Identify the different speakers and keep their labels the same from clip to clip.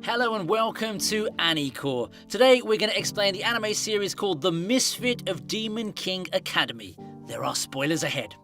Speaker 1: Hello and welcome to AniCore. Today we're going to explain the anime series called The Misfit of Demon King Academy. There are spoilers ahead.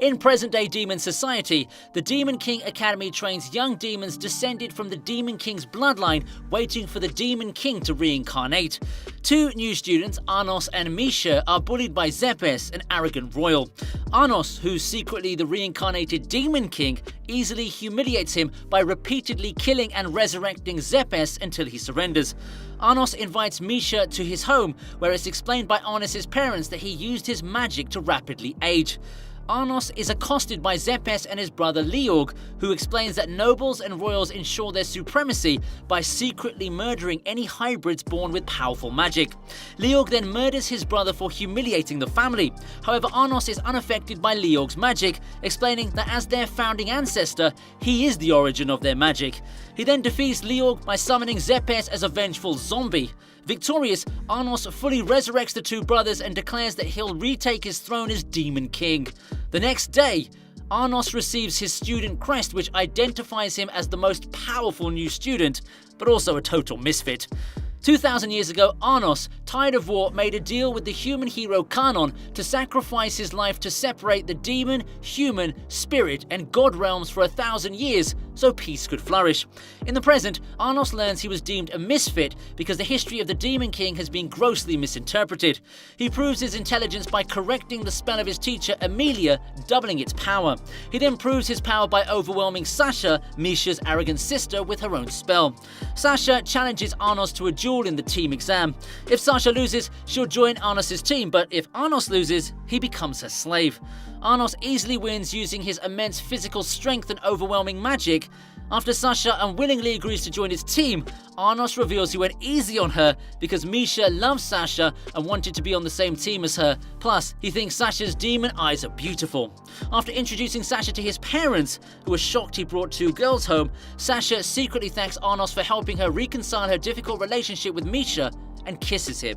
Speaker 1: In present-day demon society, the Demon King Academy trains young demons descended from the Demon King's bloodline, waiting for the Demon King to reincarnate. Two new students, Arnos and Misha, are bullied by Zepes, an arrogant royal. Arnos, who's secretly the reincarnated Demon King, easily humiliates him by repeatedly killing and resurrecting Zepes until he surrenders. Arnos invites Misha to his home, where it's explained by Arnos' parents that he used his magic to rapidly age. Arnos is accosted by Zepes and his brother Leorg, who explains that nobles and royals ensure their supremacy by secretly murdering any hybrids born with powerful magic. Leorg then murders his brother for humiliating the family. However, Arnos is unaffected by Leorg's magic, explaining that as their founding ancestor, he is the origin of their magic. He then defeats Leorg by summoning Zepes as a vengeful zombie. Victorious, Arnos fully resurrects the two brothers and declares that he'll retake his throne as Demon King. The next day, Arnos receives his student crest, which identifies him as the most powerful new student, but also a total misfit. 2,000 years ago, Arnos, tired of war, made a deal with the human hero Kanon to sacrifice his life to separate the demon, human, spirit, and god realms for 1,000 years so peace could flourish. In the present, Arnos learns he was deemed a misfit because the history of the Demon King has been grossly misinterpreted. He proves his intelligence by correcting the spell of his teacher Amelia, doubling its power. He then proves his power by overwhelming Sasha, Misha's arrogant sister, with her own spell. Sasha challenges Arnos to a duel in the team exam. If Sasha loses, she'll join Arnos' team, but if Arnos loses, he becomes her slave. Arnos easily wins using his immense physical strength and overwhelming magic. After Sasha unwillingly agrees to join his team, Arnos reveals he went easy on her because Misha loves Sasha and wanted to be on the same team as her. Plus, he thinks Sasha's demon eyes are beautiful. After introducing Sasha to his parents, who were shocked he brought two girls home, Sasha secretly thanks Arnos for helping her reconcile her difficult relationship with Misha and kisses him.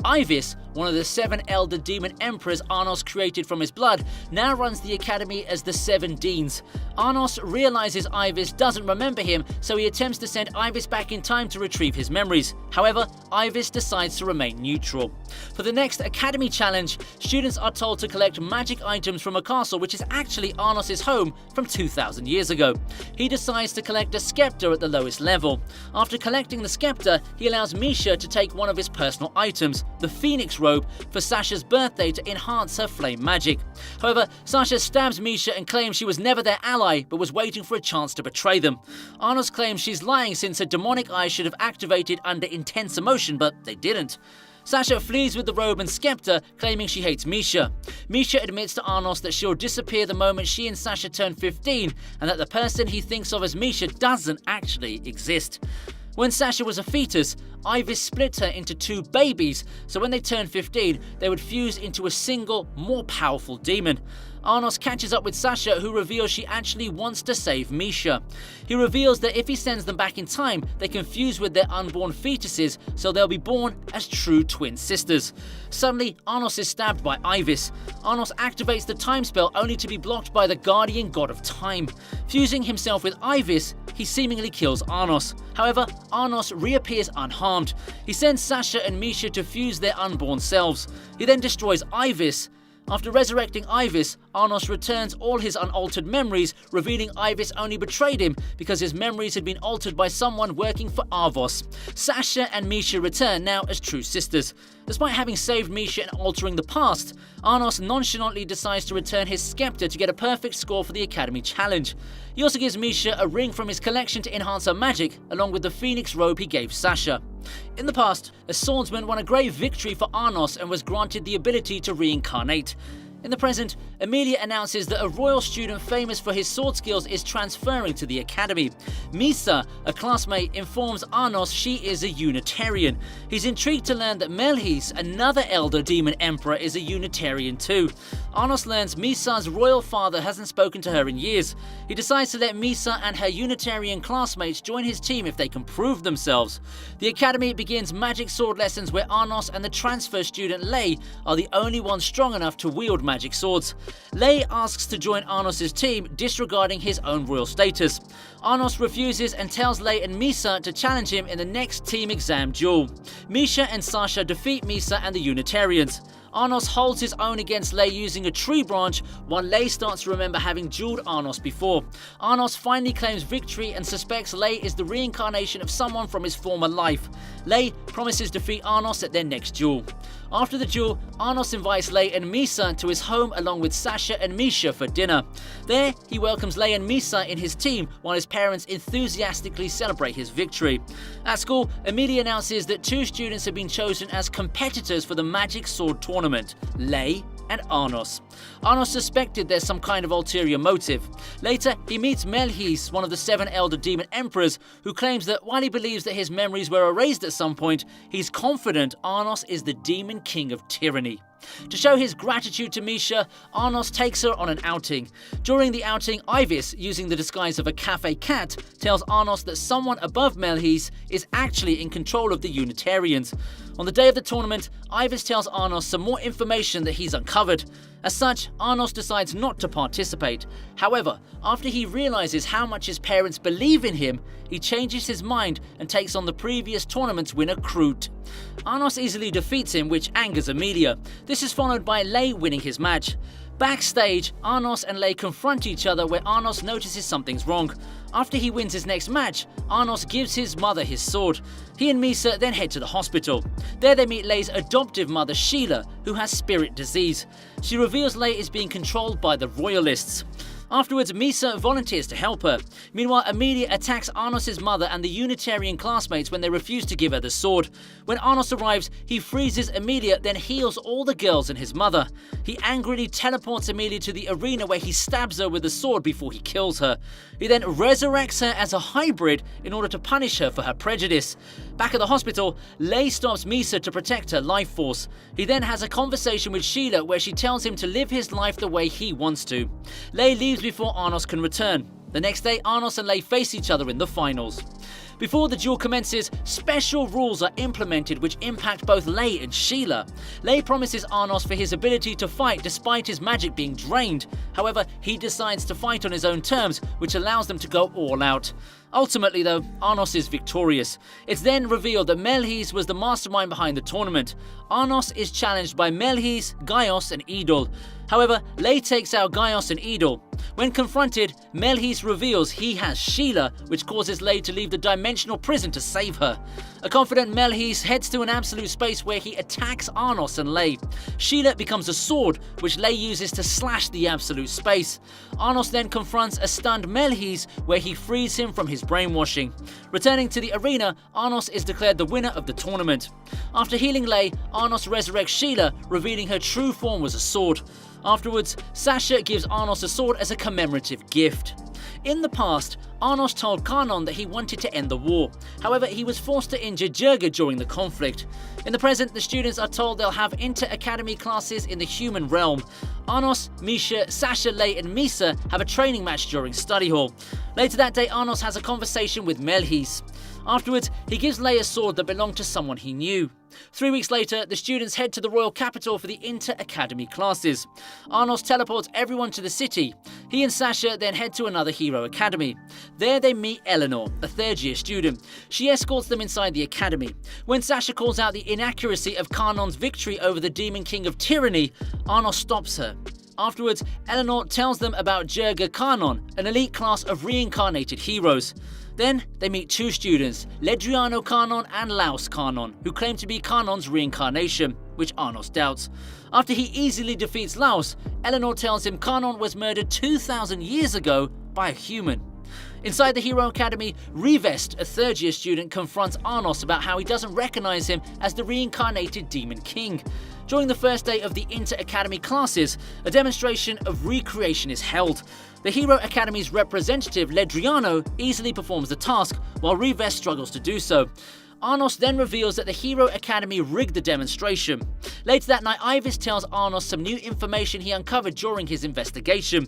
Speaker 1: Ivis, one of the 7 elder demon emperors Arnos created from his blood, now runs the academy as the 7 Deans. Arnos realizes Ivis doesn't remember him, so he attempts to send Ivis back in time to retrieve his memories. However, Ivis decides to remain neutral. For the next academy challenge, students are told to collect magic items from a castle which is actually Arnos' home from 2,000 years ago. He decides to collect a scepter at the lowest level. After collecting the scepter, he allows Misha to take one of his personal items, the Phoenix robe, for Sasha's birthday to enhance her flame magic. However, Sasha stabs Misha and claims she was never their ally but was waiting for a chance to betray them. Arnos claims she's lying since her demonic eyes should have activated under intense emotion, but they didn't. Sasha flees with the robe and scepter, claiming she hates Misha. Misha admits to Arnos that she'll disappear the moment she and Sasha turn 15, and that the person he thinks of as Misha doesn't actually exist. When Sasha was a fetus, Ivis split her into 2 babies, so when they turned 15, they would fuse into a single, more powerful demon. Arnos catches up with Sasha, who reveals she actually wants to save Misha. He reveals that if he sends them back in time, they can fuse with their unborn fetuses, so they'll be born as true twin sisters. Suddenly, Arnos is stabbed by Ivis. Arnos activates the time spell only to be blocked by the guardian god of time. Fusing himself with Ivis, he seemingly kills Arnos. However, Arnos reappears unharmed. He sends Sasha and Misha to fuse their unborn selves. He then destroys Ivis. After resurrecting Ivis, Arnos returns all his unaltered memories, revealing Ivis only betrayed him because his memories had been altered by someone working for Arvos. Sasha and Misha return, now as true sisters. Despite having saved Misha and altering the past, Arnos nonchalantly decides to return his scepter to get a perfect score for the Academy Challenge. He also gives Misha a ring from his collection to enhance her magic, along with the Phoenix robe he gave Sasha. In the past, a swordsman won a great victory for Arnos and was granted the ability to reincarnate. In the present, Amelia announces that a royal student famous for his sword skills is transferring to the academy. Misa, a classmate, informs Arnos she is a Unitarian. He's intrigued to learn that Melhis, another elder demon emperor, is a Unitarian too. Arnos learns Misa's royal father hasn't spoken to her in years. He decides to let Misa and her Unitarian classmates join his team if they can prove themselves. The academy begins magic sword lessons where Arnos and the transfer student Lei are the only ones strong enough to wield magic magic swords. Lei asks to join Arnos' team, disregarding his own royal status. Arnos refuses and tells Lei and Misa to challenge him in the next team exam duel. Misha and Sasha defeat Misa and the Unitarians. Arnos holds his own against Lei using a tree branch, while Lei starts to remember having dueled Arnos before. Arnos finally claims victory and suspects Lei is the reincarnation of someone from his former life. Lei promises to defeat Arnos at their next duel. After the duel, Arnos invites Lei and Misa to his home along with Sasha and Misha for dinner. There, he welcomes Lei and Misa in his team while his parents enthusiastically celebrate his victory. At school, Emilia announces that 2 students have been chosen as competitors for the Magic Sword Tournament, Lei and Arnos. Arnos suspected there's some kind of ulterior motive. Later, he meets Melhis, one of the 7 elder demon emperors, who claims that while he believes that his memories were erased at some point, he's confident Arnos is the demon king of tyranny. To show his gratitude to Misha, Arnos takes her on an outing. During the outing, Ivis, using the disguise of a cafe cat, tells Arnos that someone above Melhis is actually in control of the Unitarians. On the day of the tournament, Ivis tells Arnos some more information that he's uncovered. As such, Arnos decides not to participate. However, after he realizes how much his parents believe in him, he changes his mind and takes on the previous tournament's winner, Kroot. Arnos easily defeats him, which angers Emilia. This is followed by Lei winning his match. Backstage, Arnos and Lei confront each other where Arnos notices something's wrong. After he wins his next match, Arnos gives his mother his sword. He and Misa then head to the hospital. There they meet Lei's adoptive mother, Sheila, who has spirit disease. She reveals Lei is being controlled by the royalists. Afterwards, Misa volunteers to help her. Meanwhile, Emilia attacks Arnos' mother and the Unitarian classmates when they refuse to give her the sword. When Arnos arrives, he freezes Emilia, then heals all the girls and his mother. He angrily teleports Emilia to the arena where he stabs her with the sword before he kills her. He then resurrects her as a hybrid in order to punish her for her prejudice. Back at the hospital, Lei stops Misa to protect her life force. He then has a conversation with Sheila where she tells him to live his life the way he wants to. Lei leaves before Arnos can return. The next day, Arnos and Lei face each other in the finals. Before the duel commences, special rules are implemented which impact both Lei and Sheila. Lei promises Arnos for his ability to fight despite his magic being drained. However, he decides to fight on his own terms, which allows them to go all out. Ultimately though, Arnos is victorious. It's then revealed that Melhis was the mastermind behind the tournament. Arnos is challenged by Melhis, Gaios and Idol. However, Lei takes out Gaios and Idol. When confronted, Melhis reveals he has Sheila, which causes Lei to leave the dimensional prison to save her. A confident Melhis heads to an absolute space where he attacks Arnos and Lei. Sheila becomes a sword, which Lei uses to slash the absolute space. Arnos then confronts a stunned Melhis, where he frees him from his brainwashing. Returning to the arena, Arnos is declared the winner of the tournament. After healing Lei, Arnos resurrects Sheila, revealing her true form was a sword. Afterwards, Sasha gives Arnos a sword as a commemorative gift. In the past, Arnos told Kanon that he wanted to end the war. However, he was forced to injure Jirga during the conflict. In the present, the students are told they'll have inter-academy classes in the human realm. Arnos, Misha, Sasha, Lei and Misa have a training match during study hall. Later that day, Arnos has a conversation with Melhis. Afterwards, he gives Lei a sword that belonged to someone he knew. 3 weeks later, the students head to the royal capital for the inter-academy classes. Arnos teleports everyone to the city. He and Sasha then head to another hero academy. There they meet Eleanor, a third-year student. She escorts them inside the academy. When Sasha calls out the inaccuracy of Kanon's victory over the Demon King of Tyranny, Arnos stops her. Afterwards, Eleanor tells them about Jirga Kanon, an elite class of reincarnated heroes. Then they meet 2 students, Ledriano Kanon and Laos Kanon, who claim to be Kanon's reincarnation, which Arnos doubts. After he easily defeats Laos, Eleanor tells him Kanon was murdered 2,000 years ago by a human. Inside the Hero Academy, Revest, a third-year student, confronts Arnos about how he doesn't recognize him as the reincarnated Demon King. During the first day of the inter-academy classes, a demonstration of recreation is held. The Hero Academy's representative, Ledriano, easily performs the task, while Revest struggles to do so. Arnos then reveals that the Hero Academy rigged the demonstration. Later that night, Ivis tells Arnos some new information he uncovered during his investigation.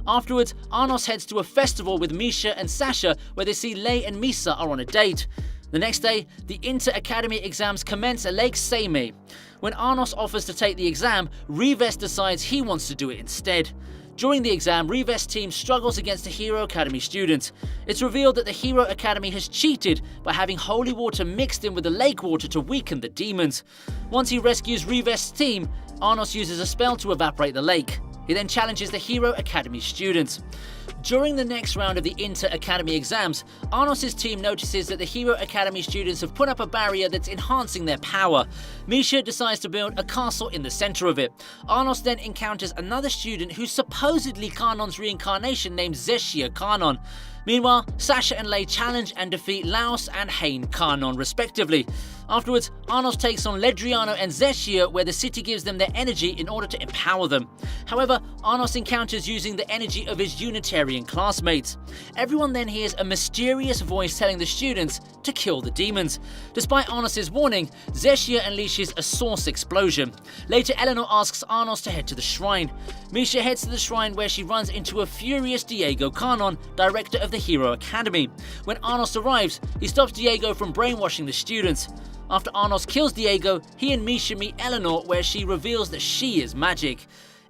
Speaker 1: Afterwards, Arnos heads to a festival with Misha and Sasha, where they see Lei and Misa are on a date. The next day, the inter-academy exams commence at Lake Seimei. When Arnos offers to take the exam, Reincarnated decides he wants to do it instead. During the exam, Reincarnated's team struggles against the Hero Academy student. It's revealed that the Hero Academy has cheated by having holy water mixed in with the lake water to weaken the demons. Once he rescues Reincarnated's team, Arnos uses a spell to evaporate the lake. He then challenges the Hero Academy students. During the next round of the inter-academy exams, Arnos' team notices that the Hero Academy students have put up a barrier that's enhancing their power. Misha decides to build a castle in the center of it. Arnos then encounters another student who's supposedly Kanon's reincarnation named Zeshia Kanon. Meanwhile, Sasha and Lei challenge and defeat Laos and Hain Kanon respectively. Afterwards, Arnos takes on Ledriano and Zeshia, where the city gives them their energy in order to empower them. However, Arnos encounters using the energy of his Unitarian classmates. Everyone then hears a mysterious voice telling the students to kill the demons. Despite Arnos' warning, Zeshia unleashes a source explosion. Later, Eleanor asks Arnos to head to the shrine. Misha heads to the shrine where she runs into a furious Diego Kanon, director of the Hero Academy. When Arnos arrives, he stops Diego from brainwashing the students. After Arnos kills Diego, he and Misha meet Eleanor, where she reveals that she is magic.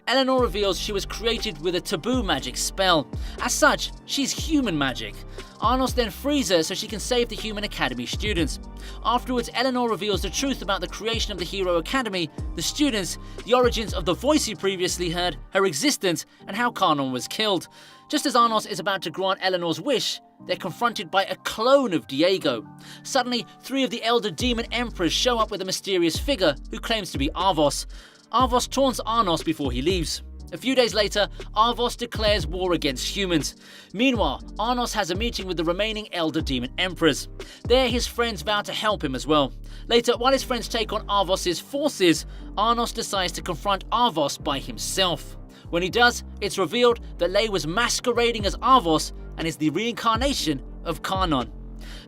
Speaker 1: Eleanor reveals she was created with a taboo magic spell. As such, she's human magic. Arnos then frees her so she can save the Human Academy students. Afterwards, Eleanor reveals the truth about the creation of the Hero Academy, the students, the origins of the voice you previously heard, her existence, and how Kanon was killed. Just as Arnos is about to grant Eleanor's wish, they're confronted by a clone of Diego. Suddenly, 3 of the elder demon emperors show up with a mysterious figure who claims to be Arvos. Arvos taunts Arnos before he leaves. A few days later, Arvos declares war against humans. Meanwhile, Arnos has a meeting with the remaining elder demon emperors. There, his friends vow to help him as well. Later, while his friends take on Arvos' forces, Arnos decides to confront Arvos by himself. When he does, it's revealed that Lei was masquerading as Arvos and is the reincarnation of Kanon.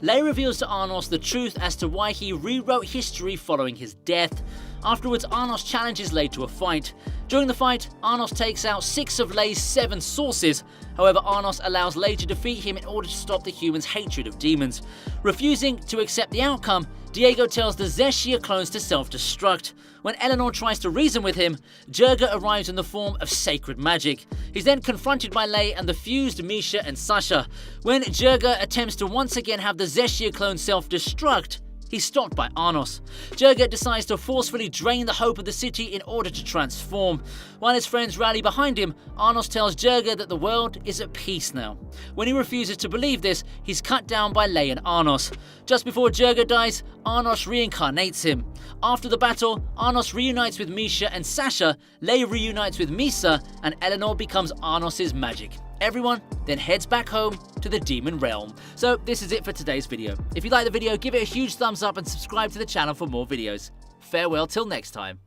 Speaker 1: Lei reveals to Arnos the truth as to why he rewrote history following his death. Afterwards, Arnos challenges Lei to a fight. During the fight, Arnos takes out 6 of Lei's 7 sources. However, Arnos allows Lei to defeat him in order to stop the humans' hatred of demons. Refusing to accept the outcome, Diego tells the Zeshia clones to self-destruct. When Eleanor tries to reason with him, Jirga arrives in the form of sacred magic. He's then confronted by Lei and the fused Misha and Sasha. When Jirga attempts to once again have the Zeshia clone self-destruct, he's stopped by Arnos. Jirga decides to forcefully drain the hope of the city in order to transform. While his friends rally behind him, Arnos tells Jirga that the world is at peace now. When he refuses to believe this, he's cut down by Lei and Arnos. Just before Jirga dies, Arnos reincarnates him. After the battle, Arnos reunites with Misha and Sasha, Lei reunites with Misa, and Eleanor becomes Arnos' magic. Everyone then heads back home to the demon realm. So this is it for today's video. If you like the video, give it a huge thumbs up and subscribe to the channel for more videos. Farewell till next time.